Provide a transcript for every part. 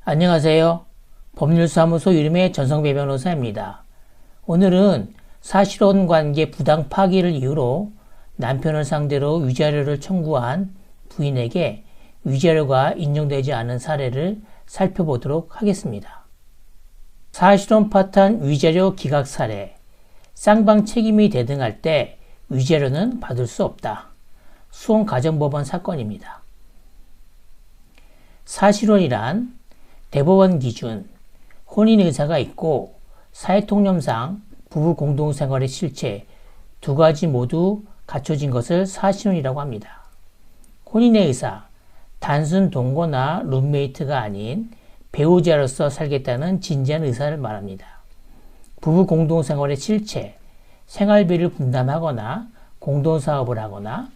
안녕하세요. 법률사무소 유림의 전성배 변호사입니다. 오늘은 사실혼 관계 부당 파기를 이유로 남편을 상대로 위자료를 청구한 부인에게 위자료가 인정되지 않은 사례를 살펴보도록 하겠습니다. 사실혼 파탄 위자료 기각 사례. 쌍방 책임이 대등할 때 위자료는 받을 수 없다. 수원가정법원 사건입니다. 사실혼이란 대법원 기준 혼인 의사가 있고 사회통념상 부부 공동생활의 실체 두 가지 모두 갖춰진 것을 사실혼이라고 합니다. 혼인의 의사, 단순 동거나 룸메이트가 아닌 배우자로서 살겠다는 진지한 의사를 말합니다. 부부 공동생활의 실체, 생활비를 분담하거나 공동사업을 하거나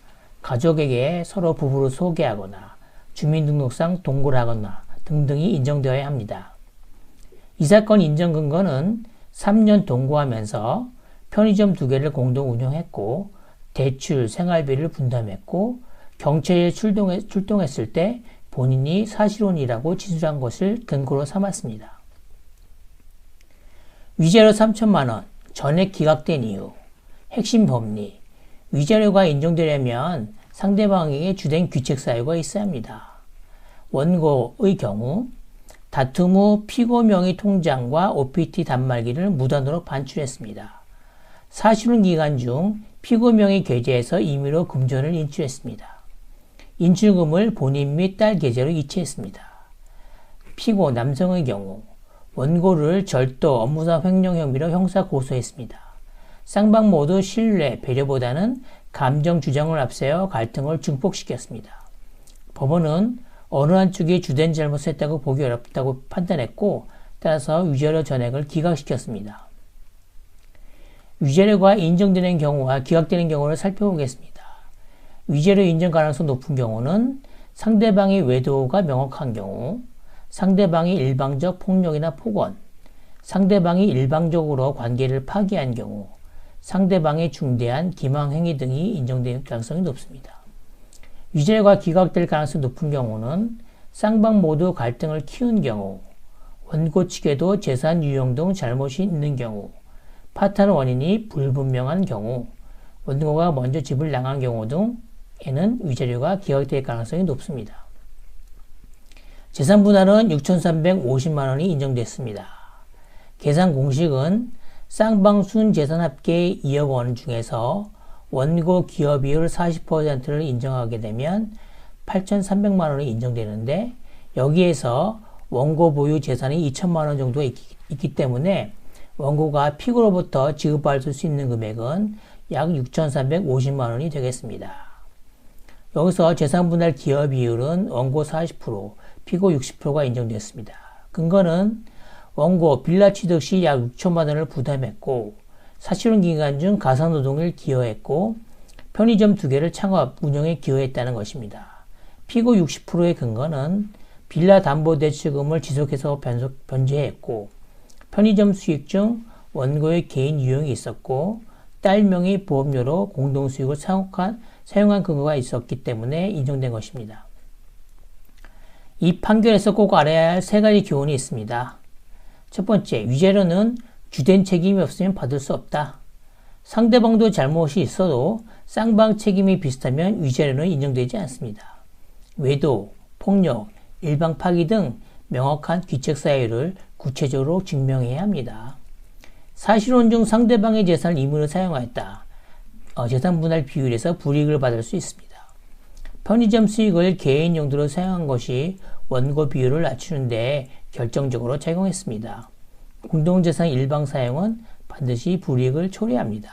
가족에게 서로 부부로 소개하거나 주민등록상 동거를 하거나 등등이 인정되어야 합니다. 이 사건 인정 근거는 3년 동거하면서 편의점 2개를 공동 운영했고 대출, 생활비를 분담했고 경찰에 출동했을 때 본인이 사실혼이라고 진술한 것을 근거로 삼았습니다. 위자료 3천만 원, 전액 기각된 이유, 핵심 법리, 위자료가 인정되려면 상대방에게 주된 귀책 사유가 있어야 합니다. 원고의 경우 다툼 후 피고 명의 통장과 OPT 단말기를 무단으로 반출했습니다. 사실혼 기간 중 피고 명의 계좌에서 임의로 금전을 인출했습니다. 인출금을 본인 및 딸 계좌로 이체했습니다. 피고 남성의 경우 원고를 절도, 업무상 횡령 혐의로 형사 고소했습니다. 쌍방 모두 신뢰, 배려보다는 감정 주장을 앞세워 갈등을 증폭시켰습니다. 법원은 어느 한쪽이 주된 잘못을 했다고 보기 어렵다고 판단했고 따라서 위자료 전액을 기각시켰습니다. 위자료가 인정되는 경우와 기각되는 경우를 살펴보겠습니다. 위자료 인정 가능성 높은 경우는 상대방의 외도가 명확한 경우, 상대방이 일방적 폭력이나 폭언, 상대방이 일방적으로 관계를 파기한 경우, 상대방의 중대한 기망행위 등이 인정될 가능성이 높습니다. 위자료가 기각될 가능성이 높은 경우는 쌍방 모두 갈등을 키운 경우, 원고 측에도 재산 유용 등 잘못이 있는 경우, 파탄 원인이 불분명한 경우, 원고가 먼저 집을 나간 경우 등에는 위자료가 기각될 가능성이 높습니다. 재산 분할은 6,350만 원이 인정됐습니다. 계산 공식은 쌍방 순재산 합계 2억 원 중에서 원고 기여 비율 40%를 인정하게 되면 8,300만 원이 인정되는데 여기에서 원고 보유 재산이 2천만 원 정도 있기 때문에 원고가 피고로부터 지급받을 수 있는 금액은 약 6,350만 원이 되겠습니다. 여기서 재산분할 기여 비율은 원고 40%, 피고 60%가 인정됐습니다. 근거는 원고 빌라 취득 시 약 6천만 원을 부담했고 사실혼 기간 중 가사노동을 기여했고 편의점 2개를 창업, 운영에 기여했다는 것입니다. 피고 60%의 근거는 빌라 담보대출금을 지속해서 변제했고 편의점 수익 중 원고의 개인 유용이 있었고 딸 명의 보험료로 공동수익을 사용한 근거가 있었기 때문에 인정된 것입니다. 이 판결에서 꼭 알아야 할 3가지 교훈이 있습니다. 첫 번째, 위자료는 주된 책임이 없으면 받을 수 없다. 상대방도 잘못이 있어도 쌍방 책임이 비슷하면 위자료는 인정되지 않습니다. 외도, 폭력, 일방 파기 등 명확한 귀책 사유를 구체적으로 증명해야 합니다. 사실혼 중 상대방의 재산을 임의로 사용하였다. 재산 분할 비율에서 불이익을 받을 수 있습니다. 편의점 수익을 개인 용도로 사용한 것이 원고 비율을 낮추는 데 결정적으로 작용했습니다. 공동재산 일방 사용은 반드시 불이익을 초래합니다.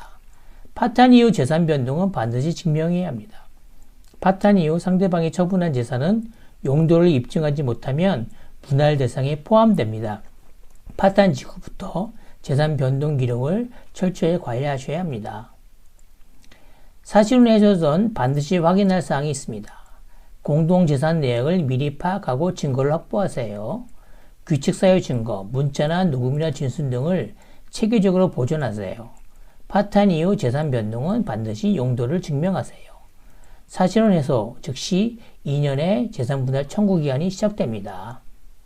파탄 이후 재산 변동은 반드시 증명해야 합니다. 파탄 이후 상대방이 처분한 재산은 용도를 입증하지 못하면 분할 대상에 포함됩니다. 파탄 직후부터 재산 변동 기록을 철저히 관리하셔야 합니다. 사실혼에서는 반드시 확인할 사항이 있습니다. 공동재산 내역을 미리 파악하고 증거를 확보하세요. 규칙사유 증거, 문자나 녹음이나 진술 등을 체계적으로 보존하세요. 파탄 이후 재산 변동은 반드시 용도를 증명하세요. 사실혼 해소, 즉시 2년의 재산 분할 청구 기한이 시작됩니다.